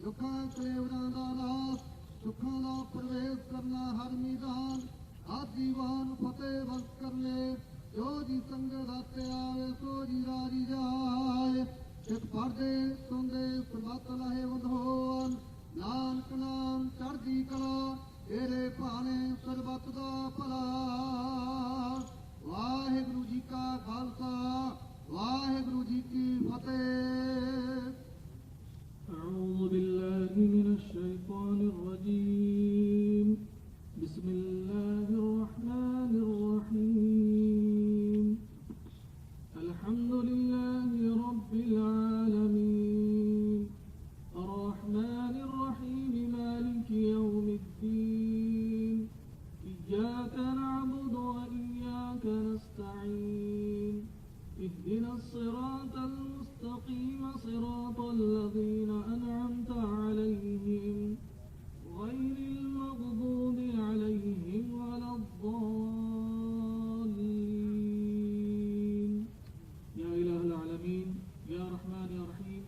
दुखा कलेवरां दा नाश, सुखां दा प्रवेश करना हर मैदान, आजीवन फतेह बख्श कर ले, जो जी संगत आते आवे सो जी राजी जाए, सिख पढ़दे सुनदे सरबत लाहे वंधोन, नानक नाम चढ़दी कला, तेरे भाने सरबत दा भला। वाहिगुरु जी का खालसा, वाहिगुरु जी की फतेह। अऊज़ु बिल्लाहि मिनश शैतानिर रजीम, बिस्मिल्लाहिर रहमानिर रहीम, अल्हम्दुलिल्लाहि रब्बिल आलमीन, अर्रहमानिर रहीम, मालिकि यौमिद्दीन, इय्याका नअबुदु व इय्याका नस्तईन, इहदिनस सिरातल मुस्तकीम, सिरातल लज़ीना अनअमता अलैहिम, गैरिल मग़दूबि अलैहिम वलद्दाल्लीन। या इलाहल आलमीन, या रहमान या रहीम,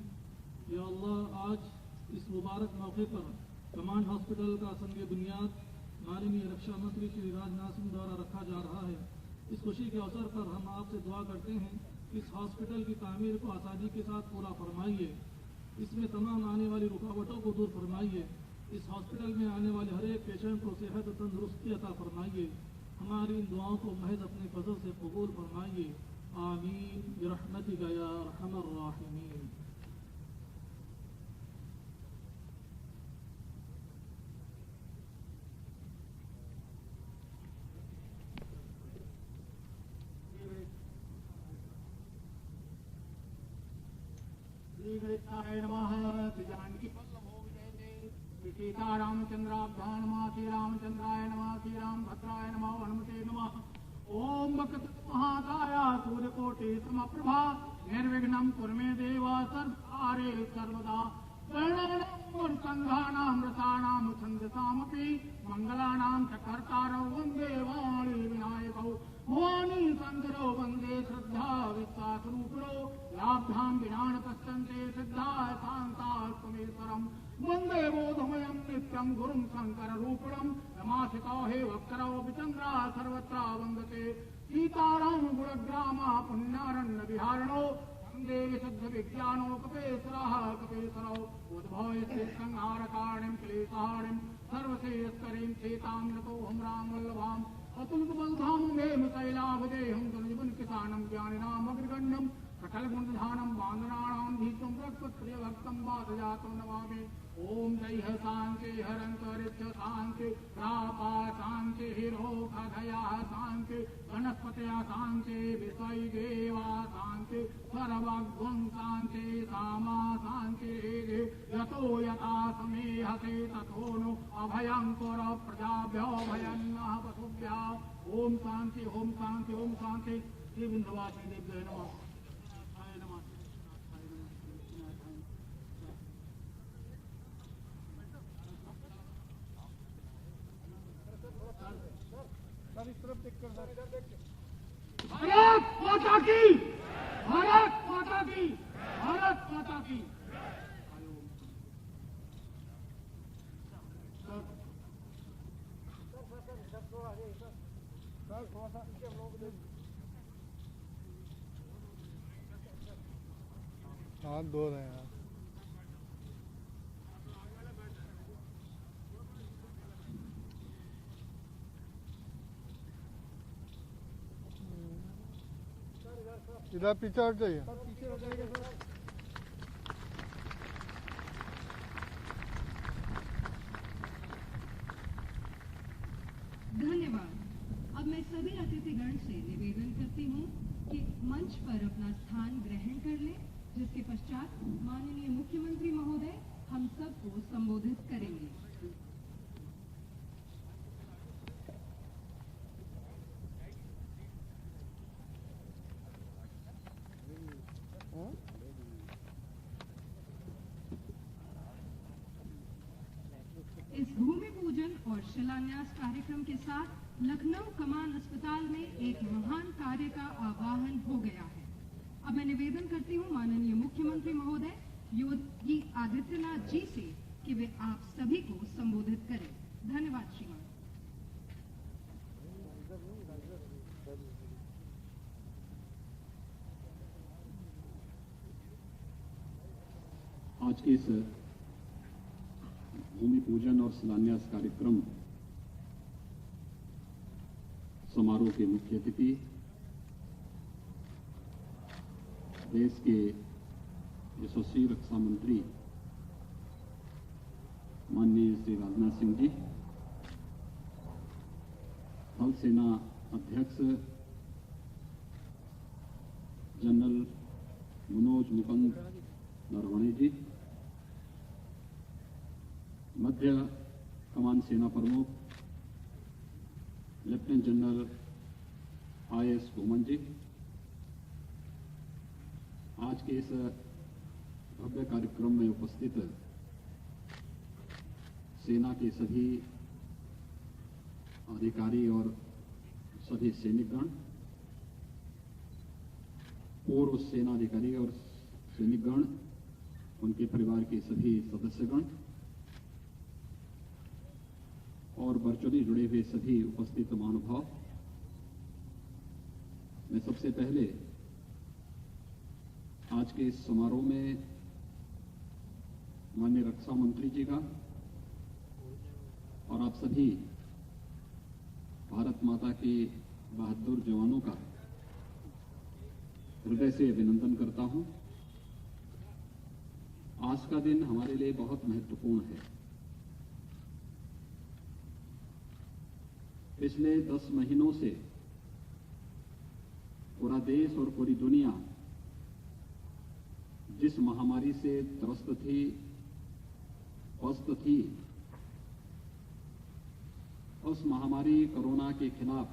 या अल्लाह, आज इस मुबारक मौके पर कमांड हॉस्पिटल का संग बुनियाद माननीय रक्षा मंत्री श्री राजनाथ सिंह द्वारा रखा जा रहा है। इस खुशी के अवसर पर हम आपसे दुआ करते हैं कि इस हॉस्पिटल की तामीर को आसानी के साथ पूरा फरमाइए, इसमें तमाम आने वाली रुकावटों को दूर फरमाइए, इस हॉस्पिटल में आने वाले हर एक पेशेंट को सेहत और तंदुरुस्ती अता फरमाइए। हमारी इन दुआओं को महज अपने फजल से कबूल फरमाइए। आमीन बिरहमतिका या अरहमर राहिमीन। श्रीकृष्णाय नमः। जानकी सीतारामचंद्राभ्यां नमः। श्रीरामचंद्राय नमः। श्रीरामभद्राय नमः। हनुमते नमः। ओम महाकाय सूर्यकोटि समप्रभा, निर्विघ्नं कुरु मे देव, सर्वकार्ये सर्वदा। संघानां रसानां छन्दसामपि, मंगलानां च कर्तारौ वन्दे वाणी विनायकौ। भवानी शंकरो वन्दे श्रद्धा विश्वासरूपिणो, लाभ्यां विनान पश्यन्ते सिद्धा शान्ता त्वमेश्वरम्। वन्दे बोधमयं नित्यं गुरुं शङ्कररूपिणं, रमासितो हे वक्त्रौ विचन्द्रा सर्वत्र वन्दते। सीताराम गुणग्रामा पुण्यारण्य विहारिणो, वन्दे विशुद्ध विज्ञानो कपेश्वरः कपेश्वरौ। उद्भवयते संहारकारिणीं क्लेशहारिणीं, सर्वश्रेयस्करीं सीतां नतोऽहं रामवल्लभाम्। अतुलितबलधाम मेम शैलाभदेहं, जलजीवन किसानं ज्ञानिनाम् अग्रगण्यं, सकलगुणधानं वानराणां भीष्मं रक्षप्रियभक्तं वासजातं नमामि। ओम जय शांति हरंतरिक्ष शांति, प्रापा शांति, हिरोखधया शांति, वनस्पतया शांति, विषय देवा शांति, सर्वगुण शांति, सामा शांति। यतो यथा समेहते ततो नो अभयं कुर प्रजाभ्यो भयन्नः पशुभ्यः। ओम शांति ओम शांति ओम शांति। श्री विंध्यवासिनी देव्यै नमः। भारत माता की, भारत माता की, भारत माता की। हाथ धो रहे हैं। इधर पीछे हट जाइए। धन्यवाद। अब मैं सभी अतिथिगण से निवेदन करती हूँ कि मंच पर अपना स्थान ग्रहण कर लें, जिसके पश्चात माननीय मुख्यमंत्री महोदय हम सबको संबोधित करेंगे। इस भूमि पूजन और शिलान्यास कार्यक्रम के साथ लखनऊ कमान अस्पताल में एक महान कार्य का आवाहन हो गया है। अब मैं निवेदन करती हूँ माननीय मुख्यमंत्री महोदय योगी आदित्यनाथ जी से कि वे आप सभी को संबोधित करें। धन्यवाद श्रीमान। आज के इस भूमि पूजन और शिलान्यास कार्यक्रम समारोह के मुख्य अतिथि देश के यशस्वी रक्षा मंत्री माननीय श्री राजनाथ सिंह जी, थल सेना अध्यक्ष जनरल मनोज मुकुंद नरवणे जी, मध्य कमान सेना प्रमुख लेफ्टिनेंट जनरल IAS घुमन जी, आज के इस भव्य कार्यक्रम में उपस्थित सेना के सभी अधिकारी और सभी सैनिकगण, पूर्व सेना अधिकारी और सैनिकगण, उनके परिवार के सभी सदस्यगण और वर्चुअली जुड़े हुए सभी उपस्थित महानुभाव, मैं सबसे पहले आज के इस समारोह में माननीय रक्षा मंत्री जी का और आप सभी भारत माता के बहादुर जवानों का हृदय से अभिनंदन करता हूं। आज का दिन हमारे लिए बहुत महत्वपूर्ण है। पिछले 10 महीनों से पूरा देश और पूरी दुनिया जिस महामारी से त्रस्त थी, पस्त थी, उस महामारी कोरोना के खिलाफ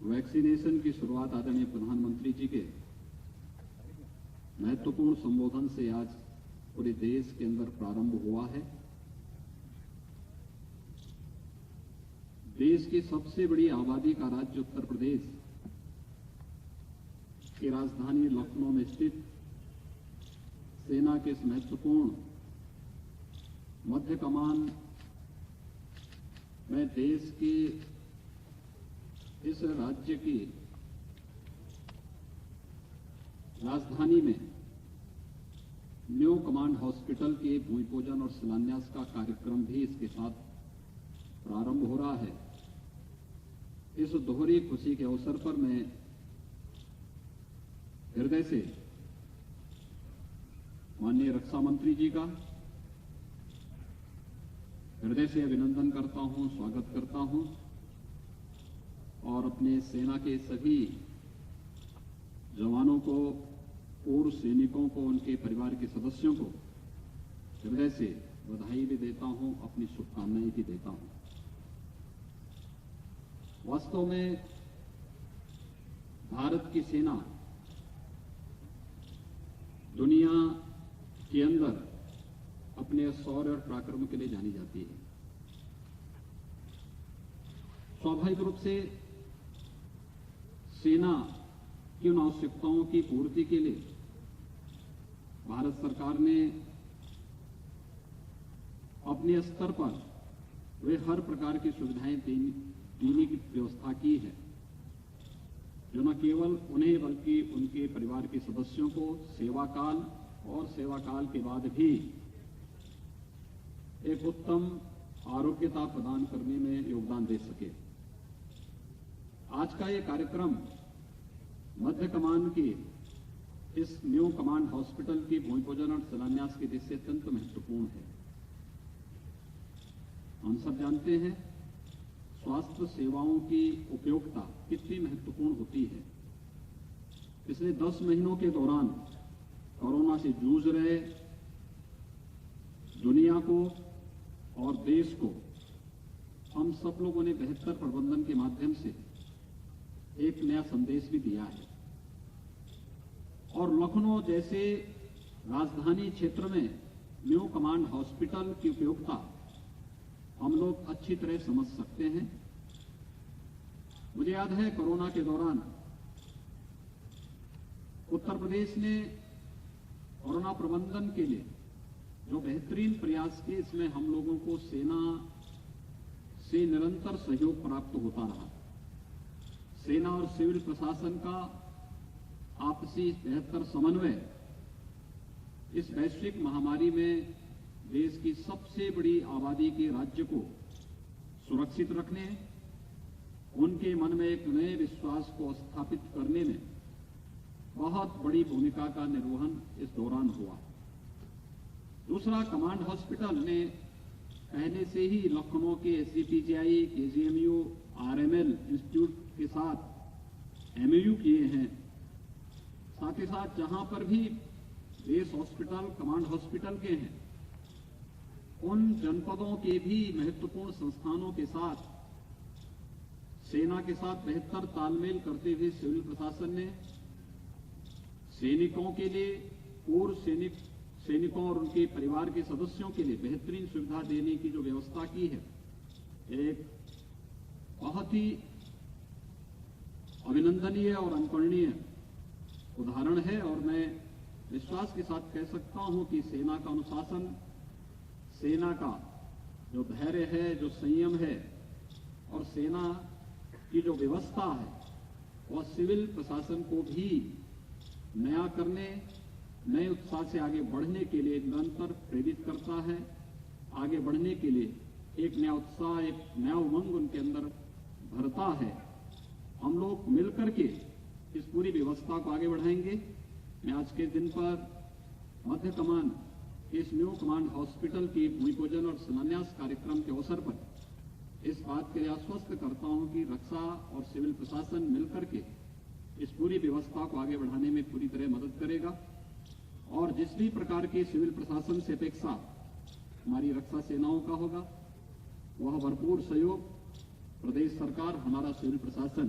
वैक्सीनेशन की शुरुआत आदरणीय प्रधानमंत्री जी के महत्वपूर्ण संबोधन से आज पूरे देश के अंदर प्रारंभ हुआ है। देश की सबसे बड़ी आबादी का राज्य उत्तर प्रदेश की राजधानी लखनऊ में स्थित सेना के इस महत्वपूर्ण मध्य कमान में देश के इस राज्य की राजधानी में न्यू कमांड हॉस्पिटल के भूमि पूजन और शिलान्यास का कार्यक्रम भी इसके साथ प्रारंभ हो रहा है। इस दोहरी खुशी के अवसर पर मैं हृदय से माननीय रक्षा मंत्री जी का हृदय से अभिनंदन करता हूं, स्वागत करता हूं और अपने सेना के सभी जवानों को, पूर्व सैनिकों को, उनके परिवार के सदस्यों को हृदय से बधाई भी देता हूं, अपनी शुभकामनाएं भी देता हूं। वास्तव में भारत की सेना दुनिया के अंदर अपने शौर्य और पराक्रम के लिए जानी जाती है। स्वाभाविक रूप से सेना की उन आवश्यकताओं की पूर्ति के लिए भारत सरकार ने अपने स्तर पर वे हर प्रकार की सुविधाएं देने की व्यवस्था की है, जो न केवल उन्हें बल्कि उनके परिवार के सदस्यों को सेवा काल और सेवा काल के बाद भी एक उत्तम आरोग्यता प्रदान करने में योगदान दे सके। आज का ये कार्यक्रम मध्य कमान के इस न्यू कमांड हॉस्पिटल की भूमि पूजन और शिलान्यास की दृष्टि से अत्यंत महत्वपूर्ण है। हम सब जानते हैं स्वास्थ्य सेवाओं की उपयोगिता कितनी महत्वपूर्ण होती है। पिछले 10 महीनों के दौरान कोरोना से जूझ रहे दुनिया को और देश को हम सब लोगों ने बेहतर प्रबंधन के माध्यम से एक नया संदेश भी दिया है और लखनऊ जैसे राजधानी क्षेत्र में न्यू कमांड हॉस्पिटल की उपयोगिता हम लोग अच्छी तरह समझ सकते हैं। मुझे याद है कोरोना के दौरान उत्तर प्रदेश ने कोरोना प्रबंधन के लिए जो बेहतरीन प्रयास किए, इसमें हम लोगों को सेना से निरंतर सहयोग प्राप्त होता रहा। सेना और सिविल प्रशासन का आपसी बेहतर समन्वय इस वैश्विक महामारी में देश की सबसे बड़ी आबादी के राज्य को सुरक्षित रखने, उनके मन में एक नए विश्वास को स्थापित करने में बहुत बड़ी भूमिका का निर्वहन इस दौरान हुआ। दूसरा, कमांड हॉस्पिटल ने पहले से ही लखनऊ के SGPGI, KGMU, RML इंस्टीट्यूट के साथ MOU किए हैं। साथ ही साथ जहां पर भी बेस हॉस्पिटल कमांड हॉस्पिटल के हैं, उन जनपदों के भी महत्वपूर्ण संस्थानों के साथ सेना के साथ बेहतर तालमेल करते हुए सिविल प्रशासन ने सैनिकों के लिए, पूर्व सैनिकों और उनके परिवार के सदस्यों के लिए बेहतरीन सुविधा देने की जो व्यवस्था की है, एक बहुत ही अभिनंदनीय और अनुकरणीय उदाहरण है। और मैं विश्वास के साथ कह सकता हूं कि सेना का अनुशासन, सेना का जो धैर्य है, जो संयम है और सेना की जो व्यवस्था है, वह सिविल प्रशासन को भी नया करने, नए उत्साह से आगे बढ़ने के लिए निरंतर प्रेरित करता है। आगे बढ़ने के लिए एक नया उत्साह, एक नया उमंग उनके अंदर भरता है। हम लोग मिलकर के इस पूरी व्यवस्था को आगे बढ़ाएंगे। मैं आज के दिन पर मध्य कमान इस न्यू कमांड हॉस्पिटल की भूमि पूजन और शिलान्यास कार्यक्रम के अवसर पर इस बात के लिए आश्वस्त करता हूं कि रक्षा और सिविल प्रशासन मिलकर के इस पूरी व्यवस्था को आगे बढ़ाने में पूरी तरह मदद करेगा। और जिस भी प्रकार की सिविल प्रशासन से अपेक्षा हमारी रक्षा सेनाओं का होगा, वह भरपूर सहयोग प्रदेश सरकार, हमारा सिविल प्रशासन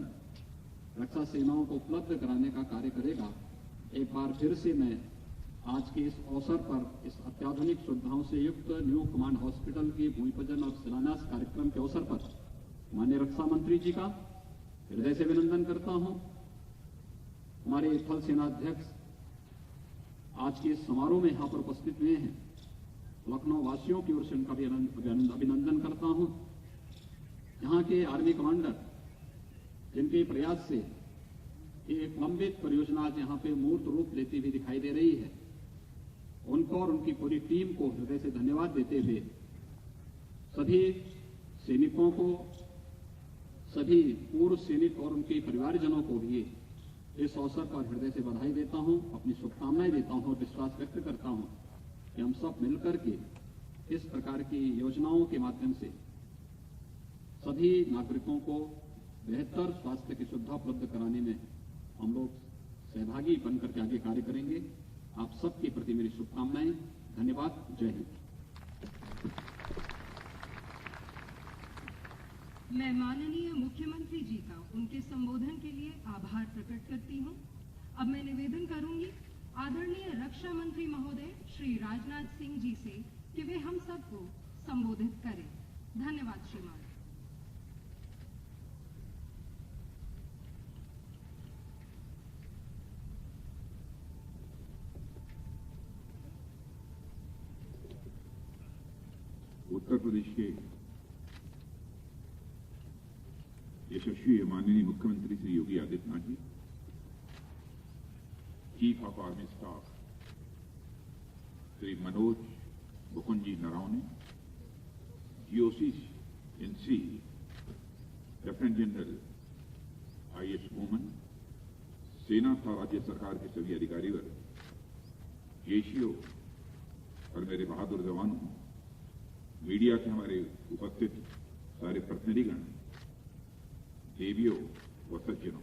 रक्षा सेनाओं को उपलब्ध कराने का कार्य करेगा। एक बार फिर से मैं आज के इस अवसर पर इस अत्याधुनिक सुविधाओं से युक्त न्यू कमांड हॉस्पिटल के भूमि पूजन और शिलान्यास कार्यक्रम के अवसर पर माननीय रक्षा मंत्री जी का हृदय से अभिनंदन करता हूं। हमारे थल सेनाध्यक्ष आज के इस समारोह में यहां पर उपस्थित हुए हैं। लखनऊ वासियों की ओर से उनका भी अभिनंदन करता हूं। यहां के आर्मी कमांडर, जिनके प्रयास से एक लंबित परियोजना आज यहां पे मूर्त रूप लेती हुई दिखाई दे रही है, उनको और उनकी पूरी टीम को हृदय से धन्यवाद देते हुए सभी सैनिकों को, सभी पूर्व सैनिक और उनके परिवारजनों को भी इस अवसर पर हृदय से बधाई देता हूं, अपनी शुभकामनाएं देता हूं और विश्वास व्यक्त करता हूं कि हम सब मिलकर के इस प्रकार की योजनाओं के माध्यम से सभी नागरिकों को बेहतर स्वास्थ्य की सुविधा उपलब्ध कराने में हम लोग सहभागी बनकर के आगे कार्य करेंगे। आप सबके प्रति मेरी शुभकामनाएं। धन्यवाद। जय हिंद। मैं माननीय मुख्यमंत्री जी का उनके संबोधन के लिए आभार प्रकट करती हूं। अब मैं निवेदन करूंगी आदरणीय रक्षा मंत्री महोदय श्री राजनाथ सिंह जी से कि वे हम सबको संबोधित करें। धन्यवाद श्रीमान। उत्तर प्रदेश के यशस्वी माननीय मुख्यमंत्री Shri Yogi Adityanath ji, chief of army staff Shri Manoj Mukund ji Naravane, GOC in C lieutenant general IS ओमन, सेना तथा राज्य सरकार के सभी अधिकारीवर्ग, जेसीओ और मेरे बहादुर जवानों, मीडिया के हमारे उपस्थित सारे प्रतिनिधिगण, देवियों व सज्जनों,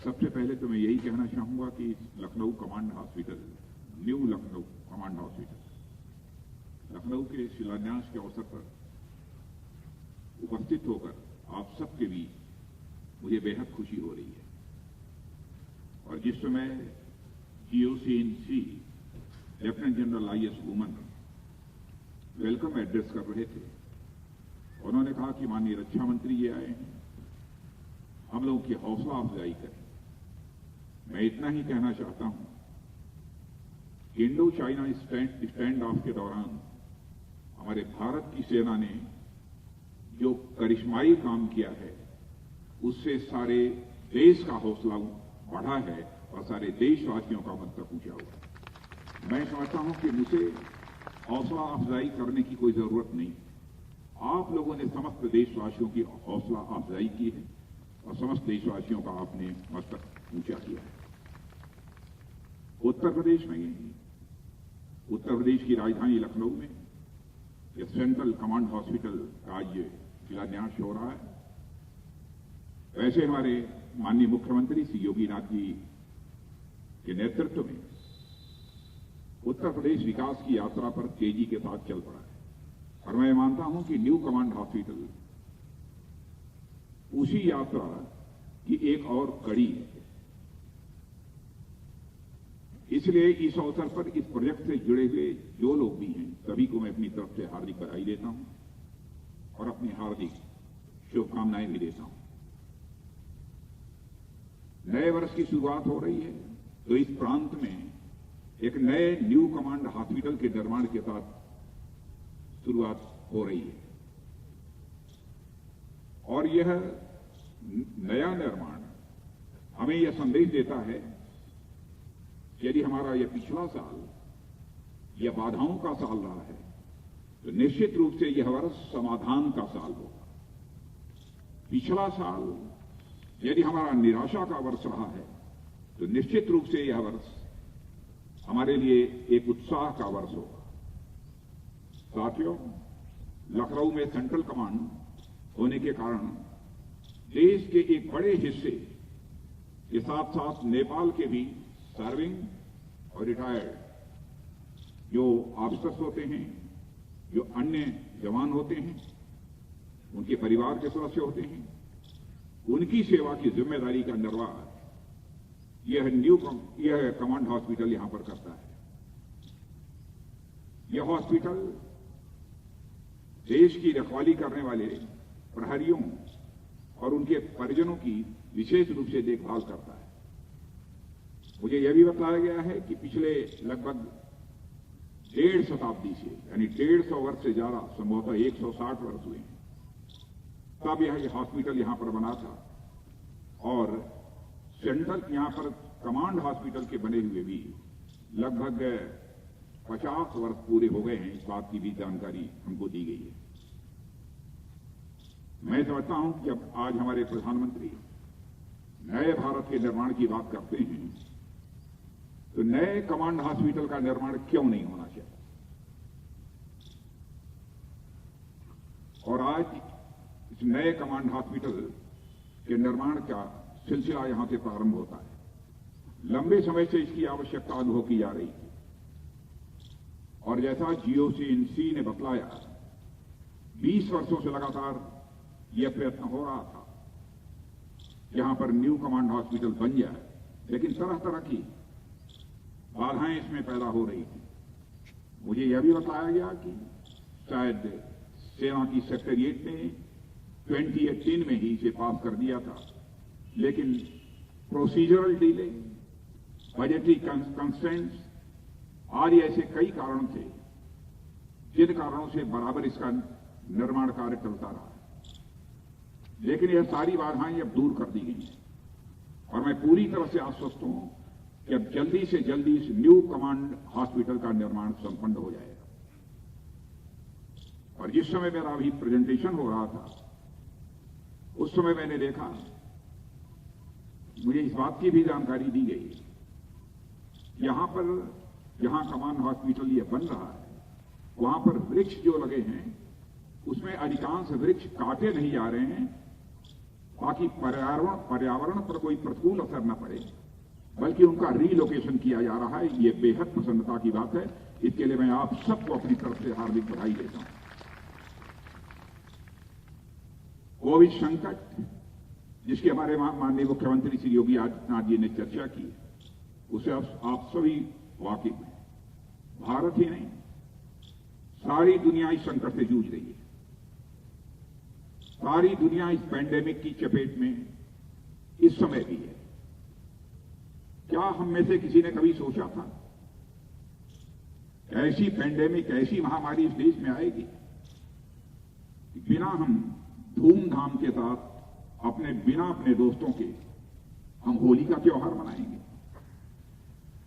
सबसे पहले तो मैं यही कहना चाहूंगा कि Lucknow command hospital, new Lucknow command hospital, Lucknow के शिलान्यास के अवसर पर उपस्थित होकर आप सबके बीच मुझे बेहद खुशी हो रही है। और जिस समय GOC in C lieutenant general IS ओमन वेलकम एड्रेस कर रहे थे, उन्होंने कहा कि माननीय रक्षा मंत्री जी आए हैं, हम लोगों की हौसला अफजाई करें। मैं इतना ही कहना चाहता हूं इंडो चाइना स्टैंड ऑफ के दौरान हमारे भारत की सेना ने जो करिश्माई काम किया है, उससे सारे देश का हौसला बढ़ा है और सारे देशवासियों का मन तक ऊंचा हुआ। मैं समझता हूं कि मुझे हौसला अफजाई करने की कोई जरूरत नहीं। आप लोगों ने समस्त देशवासियों की हौसला अफजाई की है और समस्त देशवासियों का आपने मस्तक ऊंचा किया है। उत्तर प्रदेश में, उत्तर प्रदेश की राजधानी लखनऊ में यह सेंट्रल कमांड हॉस्पिटल का आज शिलान्यास हो रहा है। वैसे हमारे माननीय मुख्यमंत्री श्री योगी नाथ जी के नेतृत्व में उत्तर प्रदेश विकास की यात्रा पर तेजी के साथ चल पड़ा है और मैं मानता हूं कि न्यू कमांड हॉस्पिटल उसी यात्रा की एक और कड़ी है। इसलिए इस अवसर पर इस प्रोजेक्ट से जुड़े हुए जो लोग भी हैं, सभी को मैं अपनी तरफ से हार्दिक बधाई देता हूं और अपनी हार्दिक शुभकामनाएं भी देता हूं। नए वर्ष की शुरुआत हो रही है तो इस प्रांत में एक नए न्यू कमांड हॉस्पिटल के निर्माण के साथ शुरुआत हो रही है और यह नया निर्माण हमें यह संदेश देता है कि यदि हमारा यह पिछला साल यह बाधाओं का साल रहा है तो निश्चित रूप से यह वर्ष समाधान का साल होगा। पिछला साल यदि हमारा निराशा का वर्ष रहा है तो निश्चित रूप से यह वर्ष हमारे लिए एक उत्साह का वर्ष होगा। साथियों, लखनऊ में सेंट्रल कमांड होने के कारण देश के एक बड़े हिस्से के साथ साथ नेपाल के भी सर्विंग और रिटायर्ड जो ऑफिसर्स होते हैं, जो अन्य जवान होते हैं, उनके परिवार के सदस्य होते हैं, उनकी सेवा की जिम्मेदारी का निर्वाह यह कमांड हॉस्पिटल यहां पर करता है। यह हॉस्पिटल देश की रखवाली करने वाले प्रहरियों और उनके परिजनों की विशेष रूप से देखभाल करता है। मुझे यह भी बताया गया है कि पिछले लगभग 1.5 शताब्दी से यानी 150 वर्ष से ज्यादा, संभवतः 160 वर्ष हुए हैं, तब यह हॉस्पिटल यहां पर बना था और सेंट्रल यहां पर कमांड हॉस्पिटल के बने हुए भी लगभग 50 वर्ष पूरे हो गए हैं। इस बात की भी जानकारी हमको दी गई है। मैं समझता हूं कि जब आज हमारे प्रधानमंत्री नए भारत के निर्माण की बात करते हैं तो नए कमांड हॉस्पिटल का निर्माण क्यों नहीं होना चाहिए। और आज इस नए कमांड हॉस्पिटल के निर्माण का सिलसिला यहां से प्रारंभ होता है। लंबे समय से इसकी आवश्यकता अनुभव की जा रही थी और जैसा जीओसी ने बतलाया, 20 वर्षों से लगातार यह प्रयत्न हो रहा था यहां पर न्यू कमांड हॉस्पिटल बन जाए, लेकिन तरह तरह की बाधाएं इसमें पैदा हो रही थी। मुझे यह भी बताया गया कि शायद सेना की सेक्रेटरिएट ने 2018 में ही इसे पास कर दिया था, लेकिन प्रोसीजरल डिले, बजटरी कंस्ट्रेंट्स आदि ऐसे कई कारण थे जिन कारणों से बराबर इसका निर्माण कार्य चलता रहा। लेकिन यह सारी बाधाएं अब दूर कर दी गई हैं और मैं पूरी तरह से आश्वस्त हूं कि अब जल्दी से जल्दी इस न्यू कमांड हॉस्पिटल का निर्माण संपन्न हो जाएगा। और जिस समय मेरा अभी प्रेजेंटेशन हो रहा था उस समय मैंने देखा, मुझे इस बात की भी जानकारी दी गई, यहां पर जहां कमांड हॉस्पिटल ये बन रहा है वहां पर वृक्ष जो लगे हैं उसमें अधिकांश वृक्ष काटे नहीं जा रहे हैं ताकि पर्यावरण पर कोई प्रतिकूल असर न पड़े, बल्कि उनका रीलोकेशन किया जा रहा है। ये बेहद प्रसन्नता की बात है। इसके लिए मैं आप सबको अपनी तरफ से हार्दिक बधाई देता हूं। कोविड संकट जिसके हमारे माननीय मुख्यमंत्री श्री योगी आदित्यनाथ जी ने चर्चा की, उसे आप सभी वाकिफ हैं। भारत ही नहीं, सारी दुनिया इस संकट से जूझ रही है। सारी दुनिया इस पैंडेमिक की चपेट में इस समय भी है। क्या हम में से किसी ने कभी सोचा था ऐसी पैंडेमिक, ऐसी महामारी इस देश में आएगी कि बिना हम धूमधाम के साथ बिना अपने दोस्तों के हम होली का त्योहार मनाएंगे?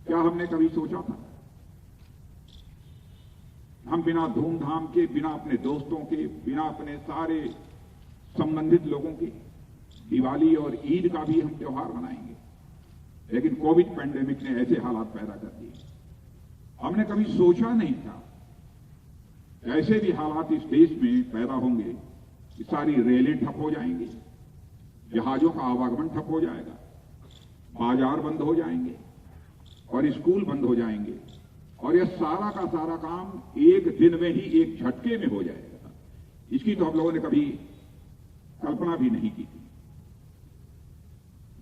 क्या हमने कभी सोचा था? हम बिना धूमधाम के, बिना अपने दोस्तों के, बिना अपने सारे संबंधित लोगों के दिवाली और ईद का भी हम त्योहार मनाएंगे? लेकिन कोविड पैंडेमिक ने ऐसे हालात पैदा कर दिए, हमने कभी सोचा नहीं था ऐसे भी हालात इस देश में पैदा होंगे कि सारी रेलें ठप हो जाएंगी, जहाजों का आवागमन ठप हो जाएगा, बाजार बंद हो जाएंगे और स्कूल बंद हो जाएंगे, और यह सारा का सारा काम एक दिन में ही, एक झटके में हो जाएगा। इसकी तो हम लोगों ने कभी कल्पना भी नहीं की थी।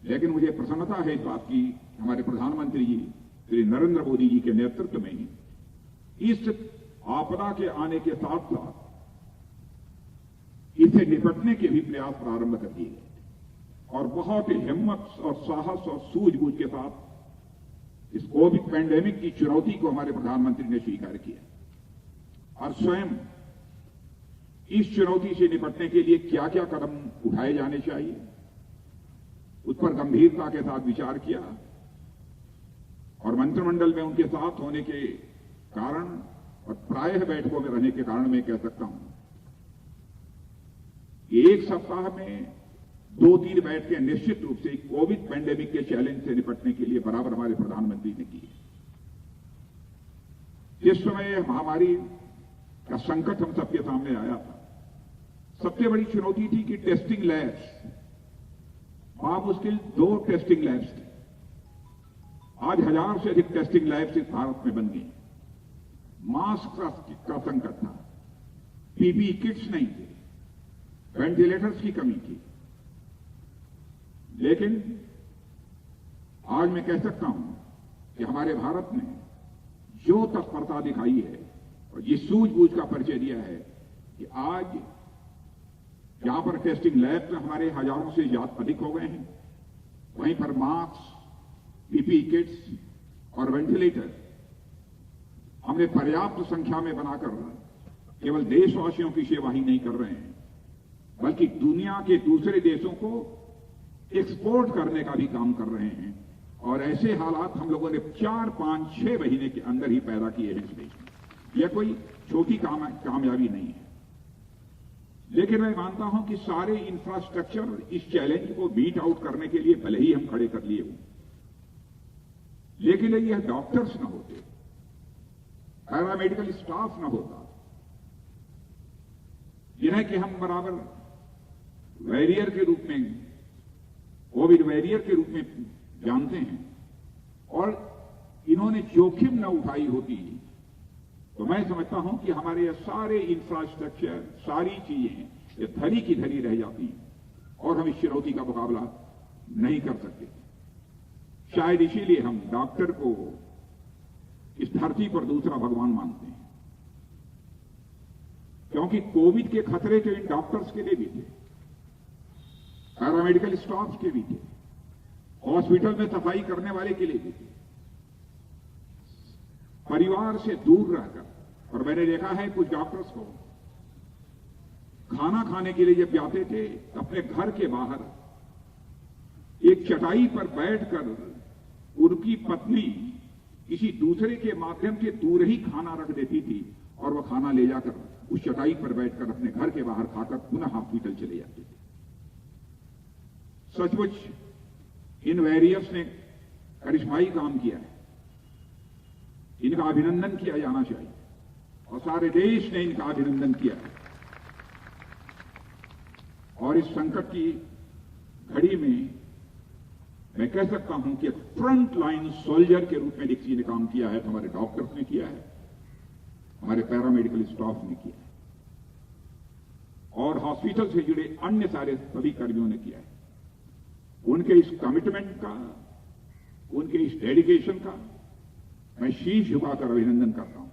लेकिन मुझे प्रसन्नता है इस बात की, हमारे प्रधानमंत्री जी श्री नरेंद्र मोदी जी के नेतृत्व में इस आपदा के आने के साथ साथ इससे निपटने के भी प्रयास प्रारंभ कर दिए गए और बहुत ही हिम्मत और साहस और सूझबूझ के साथ इस कोविड पैंडेमिक की चुनौती को हमारे प्रधानमंत्री ने स्वीकार किया और स्वयं इस चुनौती से निपटने के लिए क्या क्या कदम उठाए जाने चाहिए उस पर गंभीरता के साथ विचार किया और मंत्रिमंडल में उनके साथ होने के कारण और प्रायः बैठकों में रहने के कारण मैं कह सकता हूं कि एक सप्ताह में 2-3 बैठकें निश्चित रूप से कोविड पैंडेमिक के चैलेंज से निपटने के लिए बराबर हमारे प्रधानमंत्री ने की। जिस समय महामारी का संकट हम सबके सामने आया था, सबसे बड़ी चुनौती थी कि टेस्टिंग लैब्स, मुश्किल 2 टेस्टिंग लैब्स थे। आज 1000 से अधिक टेस्टिंग लैब्स इस भारत में बन गई। मास्क का संकट था, पीपीई किट्स नहीं थे, वेंटिलेटर्स की कमी थी। लेकिन आज मैं कह सकता हूं कि हमारे भारत ने जो तत्परता दिखाई है और जिस सूझबूझ का परिचय दिया है कि आज जहां पर टेस्टिंग लैब में हमारे हजारों से ज्यादा अधिक हो गए हैं, वहीं पर मास्क, पीपीई किट्स और वेंटिलेटर हमने पर्याप्त संख्या में बनाकर केवल देशवासियों की सेवा ही नहीं कर रहे हैं, बल्कि दुनिया के दूसरे देशों को एक्सपोर्ट करने का भी काम कर रहे हैं। और ऐसे हालात हम लोगों ने 4, 5, 6 महीने के अंदर ही पैदा किए हैं इस देश में। यह कोई छोटी कामयाबी नहीं है। लेकिन मैं मानता हूं कि सारे इंफ्रास्ट्रक्चर इस चैलेंज को बीट आउट करने के लिए भले ही हम खड़े कर लिए हों, लेकिन यह डॉक्टर्स न होते, पैरामेडिकल स्टाफ न होता, जिन्हें कि हम बराबर वॉरियर के रूप में, कोविड वॉरियर के रूप में जानते हैं, और इन्होंने जोखिम न उठाई होती, तो मैं समझता हूं कि हमारे सारे इंफ्रास्ट्रक्चर, सारी चीजें ये धरी की धरी रह जाती और हम इस चुनौती का मुकाबला नहीं कर सकते। शायद इसीलिए हम डॉक्टर को इस धरती पर दूसरा भगवान मानते हैं, क्योंकि कोविड के खतरे तो इन डॉक्टर्स के लिए भी थे, पैरामेडिकल स्टाफ के भी थे, हॉस्पिटल में सफाई करने वाले के लिए भी थे, परिवार से दूर रहकर। और मैंने देखा है कुछ डॉक्टर्स को खाना खाने के लिए जब जाते थे, अपने घर के बाहर एक चटाई पर बैठकर उनकी पत्नी किसी दूसरे के माध्यम से दूर ही खाना रख देती थी और वह खाना ले जाकर उस चटाई पर बैठकर अपने घर के बाहर खाकर पुनः हॉस्पिटल चले जाते थे। सचमुच इन वॉरियर्स ने करिश्माई काम किया है, इनका अभिनंदन किया जाना चाहिए और सारे देश ने इनका अभिनंदन किया है। और इस संकट की घड़ी में मैं कह सकता हूं कि फ्रंट लाइन सोल्जर के रूप में किसी ने काम किया है, तो हमारे डॉक्टर्स ने किया है, हमारे पैरामेडिकल स्टाफ ने किया है और हॉस्पिटल से जुड़े अन्य सारे सभी कर्मियों ने किया है। उनके इस कमिटमेंट का, उनके इस डेडिकेशन का मैं शीश झुकाकर अभिनंदन करता हूं।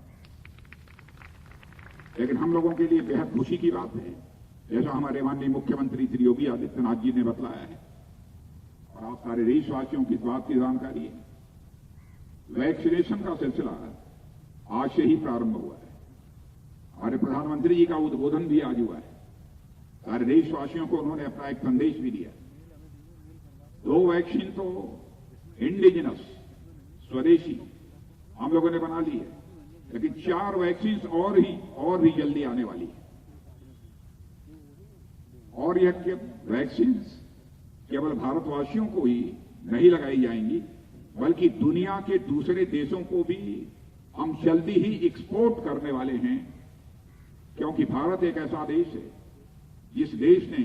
लेकिन हम लोगों के लिए बेहद खुशी की बात है, जैसा हमारे माननीय मुख्यमंत्री श्री योगी आदित्यनाथ जी ने बतलाया है और आप सारे देशवासियों की इस बात की जानकारी है, वैक्सीनेशन का सिलसिला आज से ही प्रारंभ हुआ है। हमारे प्रधानमंत्री जी का उद्बोधन भी आज हुआ है। सारे देशवासियों को उन्होंने अपना एक संदेश भी दिया। 2 वैक्सीन तो इंडिजिनस स्वदेशी हम लोगों ने बना ली है, लेकिन 4 वैक्सीन और भी जल्दी आने वाली है। और यह वैक्सीन केवल भारतवासियों को ही नहीं लगाई जाएंगी, बल्कि दुनिया के दूसरे देशों को भी हम जल्दी ही एक्सपोर्ट करने वाले हैं, क्योंकि भारत एक ऐसा देश है जिस देश ने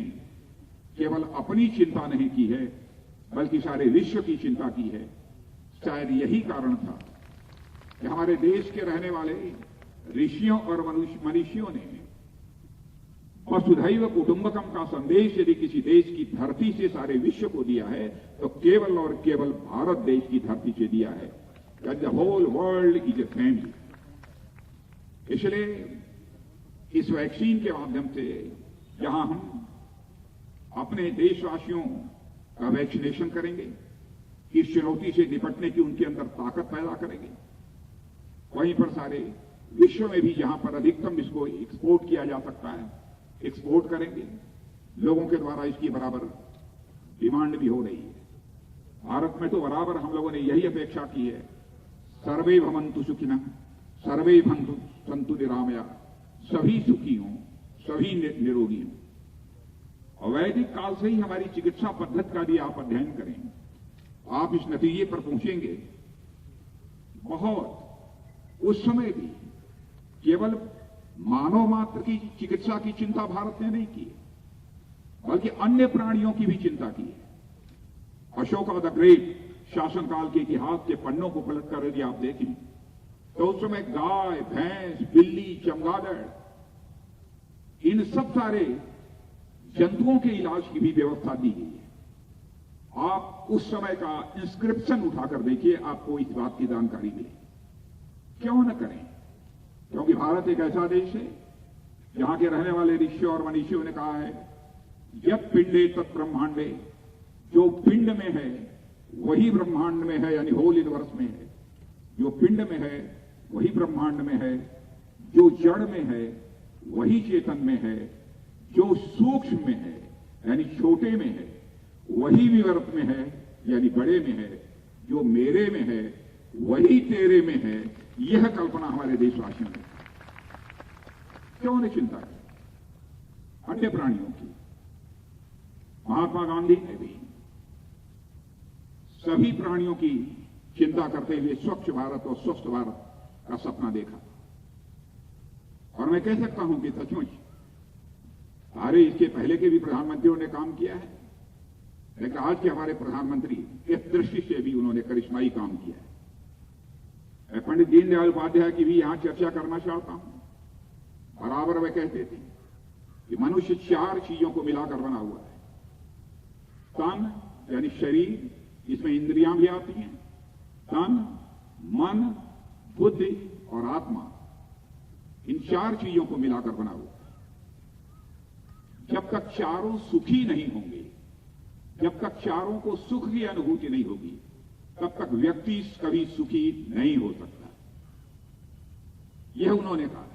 केवल अपनी चिंता नहीं की है, बल्कि सारे विश्व की चिंता की है। शायद यही कारण था कि हमारे देश के रहने वाले ऋषियों और मनुष्यों ने वसुधैव कुटुंबकम का संदेश यदि किसी देश की धरती से सारे विश्व को दिया है, तो केवल और केवल भारत देश की धरती से दिया है। The whole world is a family. इसलिए इस वैक्सीन के माध्यम से जहां हम अपने देशवासियों का वैक्सीनेशन करेंगे, इस चुनौती से निपटने की उनके अंदर ताकत पैदा करेंगे, वहीं पर सारे विश्व में भी जहां पर अधिकतम इसको एक्सपोर्ट किया जा सकता है, एक्सपोर्ट करेंगे। लोगों के द्वारा इसकी बराबर डिमांड भी हो रही है। भारत में तो बराबर हम लोगों ने यही अपेक्षा की है, सर्वे भवन्तु सुखिनः, सर्वे भवन्तु सन्तु निरामया, सभी सुखी हों, सभी निरोगी हों। वैदिक काल से ही हमारी चिकित्सा पद्धति का भी आप अध्ययन करें, आप इस नतीजे पर पहुंचेंगे। बहुत उस समय भी केवल मानव मात्र की चिकित्सा की चिंता भारत ने नहीं की, बल्कि अन्य प्राणियों की भी चिंता की है। अशोका द ग्रेट शासनकाल के इतिहास के पन्नों को पलटकर यदि आप देखें, तो उस समय गाय, भैंस, बिल्ली, चमगादड़, इन सब सारे जंतुओं के इलाज की भी व्यवस्था दी गई है। आप उस समय का इंस्क्रिप्शन उठाकर देखिए, आपको इस बात की जानकारी मिले। क्यों न करें? क्योंकि भारत एक ऐसा देश है जहां के रहने वाले ऋषियों और मनीषियों ने कहा है, यत् पिंडे तत् ब्रह्मांडे, जो पिंड में है वही ब्रह्मांड में है, यानी होल यूनिवर्स में है। जो पिंड में है वही ब्रह्मांड में है, जो जड़ में है वही चेतन में है, जो सूक्ष्म में है यानी छोटे में है वही विवर्त में है यानी बड़े में है, जो मेरे में है वही तेरे में है। यह कल्पना हमारे देशवासियों ने क्यों नहीं चिंता की अन्य प्राणियों की? महात्मा गांधी ने भी सभी प्राणियों की चिंता करते हुए स्वच्छ भारत और स्वस्थ भारत का सपना देखा। और मैं कह सकता हूं कि सचमुच सारे इसके पहले के भी प्रधानमंत्रियों ने काम किया है, लेकिन आज के हमारे प्रधानमंत्री इस दृष्टि से भी उन्होंने करिश्माई काम किया है। मैं पंडित दीनदयाल उपाध्याय की भी यहां चर्चा करना चाहता हूं। बराबर वे कहते थे कि मनुष्य 4 चीजों को मिलाकर बना हुआ है। तन यानी शरीर, इसमें इंद्रियां भी आती हैं, तन, मन, बुद्धि और आत्मा, इन 4 चीजों को मिलाकर बना हुआ है। जब तक चारों सुखी नहीं होंगे, जब तक चारों को सुख की अनुभूति नहीं होगी, तब तक व्यक्ति कभी सुखी नहीं हो सकता। यह उन्होंने कहा।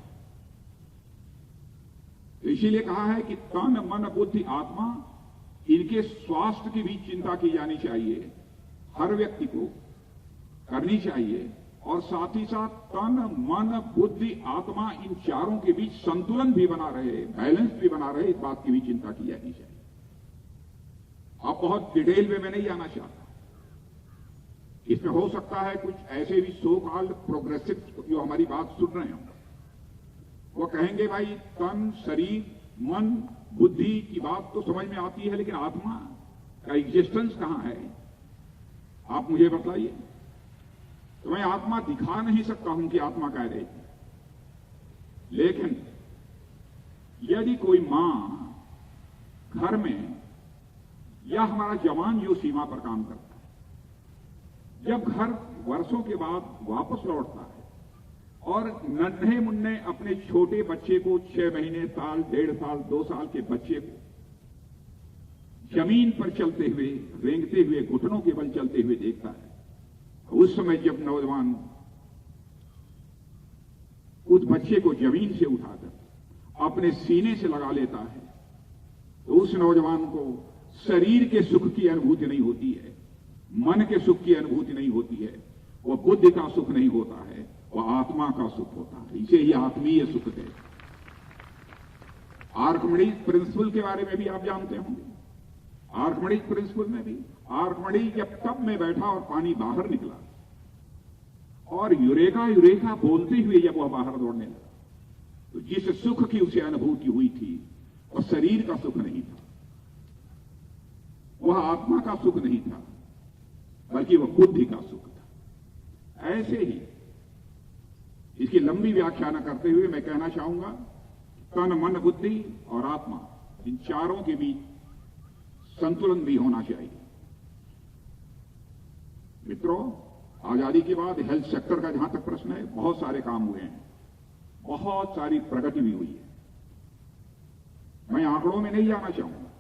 तो इसीलिए कहा है कि तन, मन, बुद्धि, आत्मा, इनके स्वास्थ्य की भी चिंता की जानी चाहिए, हर व्यक्ति को करनी चाहिए। और साथ ही साथ तन, मन, बुद्धि, आत्मा, इन चारों के बीच संतुलन भी बना रहे, बैलेंस भी बना रहे, इस बात की भी चिंता की जानी चाहिए। अब बहुत डिटेल में मैं नहीं जाना चाहता। इसमें हो सकता है कुछ ऐसे भी सो कॉल्ड प्रोग्रेसिव जो हमारी बात सुन रहे हो, वो कहेंगे भाई तन, शरीर, मन, बुद्धि की बात तो समझ में आती है, लेकिन आत्मा का एग्जिस्टेंस कहां है? आप मुझे बताइए। तो मैं आत्मा दिखा नहीं सकता हूं कि आत्मा कह रही थी, लेकिन यदि कोई मां घर में या हमारा जवान जो सीमा पर काम करता है, जब घर वर्षों के बाद वापस लौटता है और नन्हे मुन्ने अपने छोटे बच्चे को 6 महीने, साल, 1.5 साल, 2 साल के बच्चे को जमीन पर चलते हुए, रेंगते हुए, घुटनों के बल चलते हुए देखता है, उस समय जब नौजवान उस बच्चे को जमीन से उठाकर अपने सीने से लगा लेता है तो उस नौजवान को शरीर के सुख की अनुभूति नहीं होती है, मन के सुख की अनुभूति नहीं होती है, वह बुद्धि का सुख नहीं होता है, वह आत्मा का सुख होता है। इसे ही आत्मीय सुख है। आर्कमिडीज प्रिंसिपल के बारे में भी आप जानते होंगे। आर्कमिडीज प्रिंसिपल में भी आर्कमिडीज जब टब में बैठा और पानी बाहर निकला और यूरेका यूरेका बोलते हुए जब वह बाहर दौड़ने लगा तो जिस सुख की उसे अनुभूति हुई थी वह शरीर का सुख नहीं था, वह आत्मा का सुख नहीं था, बल्कि वह बुद्धि का सुख था। ऐसे ही इसकी लंबी व्याख्या न करते हुए मैं कहना चाहूंगा, तन मन बुद्धि और आत्मा इन चारों के बीच संतुलन भी होना चाहिए। मित्रों, आजादी के बाद हेल्थ सेक्टर का जहां तक प्रश्न है, बहुत सारे काम हुए हैं, बहुत सारी प्रगति भी हुई है। मैं आंकड़ों में नहीं जाना चाहूंगा,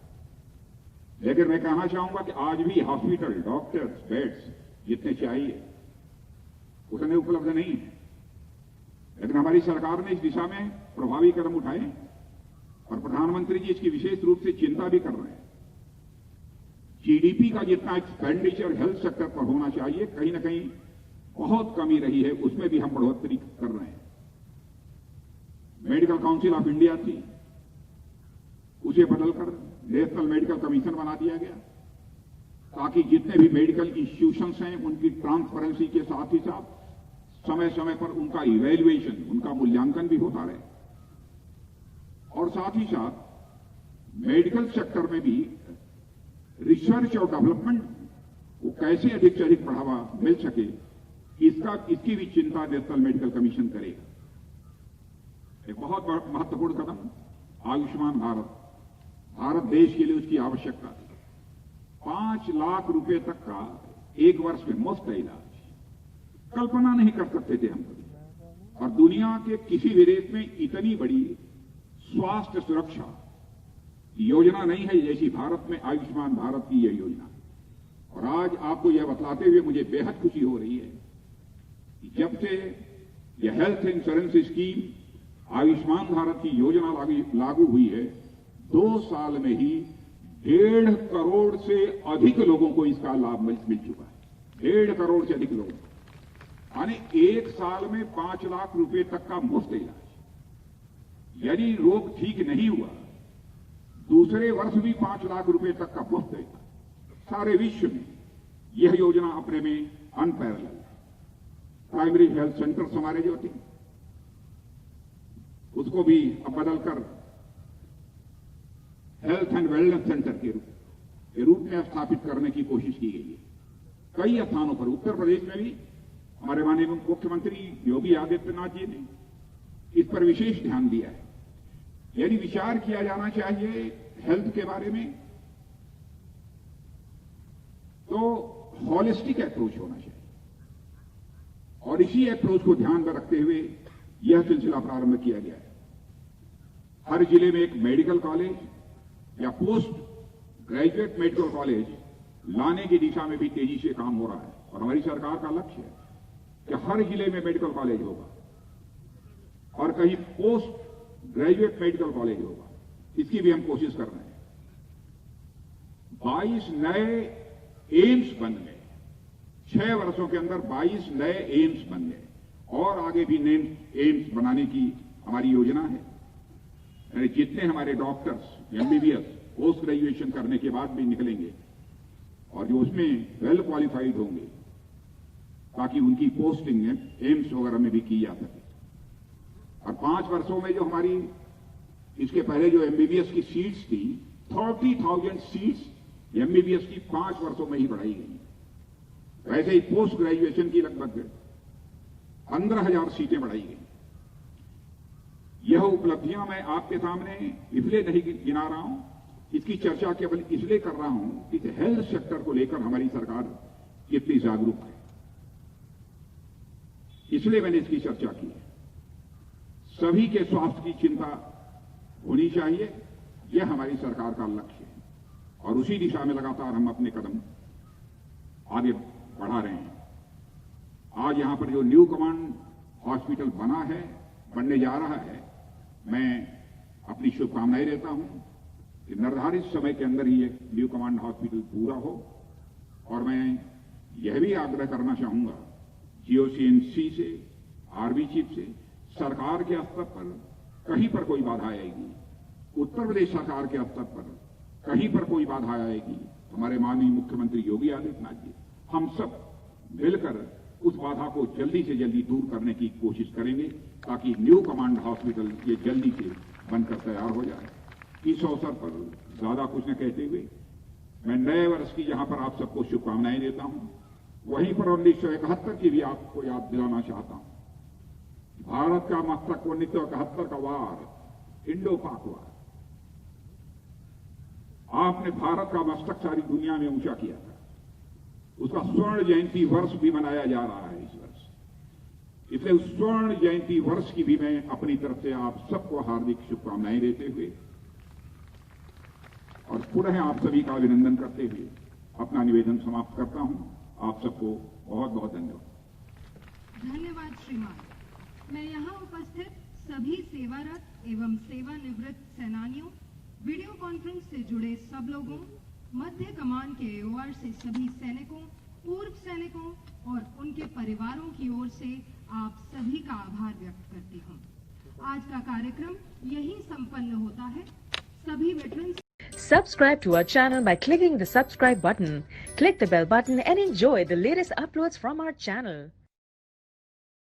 लेकिन मैं कहना चाहूंगा कि आज भी हॉस्पिटल, डॉक्टर्स, बेड्स जितने चाहिए उतने उपलब्ध नहीं है, लेकिन हमारी सरकार ने इस दिशा में प्रभावी कदम उठाए और प्रधानमंत्री जी इसकी विशेष रूप से चिंता भी कर रहे हैं। जीडीपी का जितना एक्सपेंडिचर हेल्थ सेक्टर पर होना चाहिए, कहीं ना कहीं बहुत कमी रही है, उसमें भी हम बढ़ोतरी कर रहे हैं। मेडिकल काउंसिल ऑफ इंडिया थी, उसे बदलकर नेशनल मेडिकल कमीशन बना दिया गया ताकि जितने भी मेडिकल इंस्टीट्यूशंस हैं उनकी ट्रांसपेरेंसी के साथ ही साथ समय समय पर उनका इवैल्यूएशन, उनका मूल्यांकन भी होता रहे और साथ ही साथ मेडिकल सेक्टर में भी रिसर्च और डेवलपमेंट को कैसे अधिक से अधिक बढ़ावा मिल सके, इसकी भी चिंता नेशनल मेडिकल कमीशन करेगा। एक बहुत महत्वपूर्ण कदम आयुष्मान भारत। भारत देश के लिए उसकी आवश्यकता थी। 5 लाख रुपए तक का एक वर्ष में मुफ्त इलाज कल्पना नहीं कर सकते थे हम कभी, और दुनिया के किसी भी देश में इतनी बड़ी स्वास्थ्य सुरक्षा योजना नहीं है जैसी भारत में आयुष्मान भारत की यह योजना। और आज आपको यह बतलाते हुए मुझे बेहद खुशी हो रही है कि जब से यह health insurance scheme Ayushman Bharat की योजना लागू हुई है, 2 साल में ही 1.5 करोड़ से अधिक लोगों को इसका लाभ मिल चुका है। 1.5 करोड़ से अधिक लोगों को, यानी 1 साल में 5 लाख रुपए तक का मुफ्त इलाज। यदि रोग ठीक नहीं हुआ, दूसरे वर्ष भी 5 लाख रुपए तक का मुफ्त इलाज। सारे विश्व में यह योजना अपने में अनपैरेलल है। प्राइमरी हेल्थ सेंटर्स हमारे जो थे उसको भी अब बदलकर हेल्थ एंड वेलनेस सेंटर के रूप में स्थापित करने की कोशिश की गई है। कई स्थानों पर उत्तर प्रदेश में भी हमारे माननीय मुख्यमंत्री योगी आदित्यनाथ जी ने इस पर विशेष ध्यान दिया है। यदि विचार किया जाना चाहिए हेल्थ के बारे में तो हॉलिस्टिक अप्रोच होना चाहिए, और इसी अप्रोच को ध्यान में रखते हुए यह सिलसिला प्रारंभ किया गया है। हर जिले में एक मेडिकल कॉलेज या पोस्ट ग्रेजुएट मेडिकल कॉलेज लाने की दिशा में भी तेजी से काम हो रहा है, और हमारी सरकार का लक्ष्य है कि हर जिले में मेडिकल कॉलेज होगा और कहीं पोस्ट ग्रेजुएट मेडिकल कॉलेज होगा। इसकी भी हम कोशिश कर रहे हैं। 22 नए एम्स बन गए, 6 वर्षों के अंदर 22 नए एम्स बन गए, और आगे भी नए एम्स बनाने की हमारी योजना है। यानी जितने हमारे डॉक्टर्स एमबीबीएस पोस्ट ग्रेजुएशन करने के बाद भी निकलेंगे और जो उसमें वेल क्वालिफाइड होंगे, ताकि उनकी पोस्टिंग एम्स वगैरह में भी की जा सके। और 5 वर्षों में जो हमारी इसके पहले जो एमबीबीएस की सीट्स थी, 30,000 सीट्स एमबीबीएस की 5 वर्षों में ही बढ़ाई गई। वैसे ही पोस्ट ग्रेजुएशन की लगभग 15,000 सीटें बढ़ाई गई। यह उपलब्धियां मैं आपके सामने इसलिए नहीं गिना रहा हूं, इसकी चर्चा केवल इसलिए कर रहा हूं कि हेल्थ सेक्टर को लेकर हमारी सरकार कितनी जागरूक है, इसलिए मैंने इसकी चर्चा की है। सभी के स्वास्थ्य की चिंता होनी चाहिए, यह हमारी सरकार का लक्ष्य है, और उसी दिशा में लगातार हम अपने कदम आगे बढ़ा रहे हैं। आज यहां पर जो न्यू कमांड हॉस्पिटल बना है, बनने जा रहा है, मैं अपनी शुभकामनाएं देता हूं कि निर्धारित समय के अंदर ही ये न्यू कमांड हॉस्पिटल पूरा हो। और मैं यह भी आग्रह करना चाहूंगा जीओसीएनसी से, आर्मी चीफ से, सरकार के स्तर पर कहीं पर कोई बाधा आएगी, उत्तर प्रदेश सरकार के स्तर पर कहीं पर कोई बाधा आएगी, हमारे माननीय मुख्यमंत्री योगी आदित्यनाथ जी हम सब मिलकर उस बाधा को जल्दी से जल्दी दूर करने की कोशिश करेंगे ताकि न्यू कमांड हॉस्पिटल ये जल्दी से बनकर तैयार हो जाए। इस अवसर पर ज्यादा कुछ न कहते हुए मैं नए वर्ष की जहां पर आप सबको शुभकामनाएं देता हूं, वहीं पर 1971 की भी आपको याद दिलाना चाहता हूं। भारत का मस्तक 1971 का वार, इंडो पाक वार, आपने भारत का मस्तक सारी दुनिया में ऊंचा किया था। उसका स्वर्ण जयंती वर्ष भी मनाया जा रहा है इस वर्ष, इसलिए उस स्वर्ण जयंती वर्ष की भी मैं अपनी तरफ से आप सबको हार्दिक शुभकामनाएं देते हुए और पुनः आप सभी का अभिनंदन करते हुए अपना निवेदन समाप्त करता हूं। आप सबको बहुत बहुत धन्यवाद। धन्यवाद श्रीमान। मैं यहाँ उपस्थित सभी सेवारत एवं सेवानिवृत्त सेनानियों, वीडियो कॉन्फ्रेंस से जुड़े सब लोगों, मध्य कमान के एओआर से सभी सैनिकों, पूर्व सैनिकों और उनके परिवारों की ओर से आप सभी का आभार व्यक्त करती हूँ। आज का कार्यक्रम यहीं संपन्न होता है। सभी veterans Subscribe to our channel by clicking the subscribe button. Click the bell button and enjoy the latest uploads from our channel.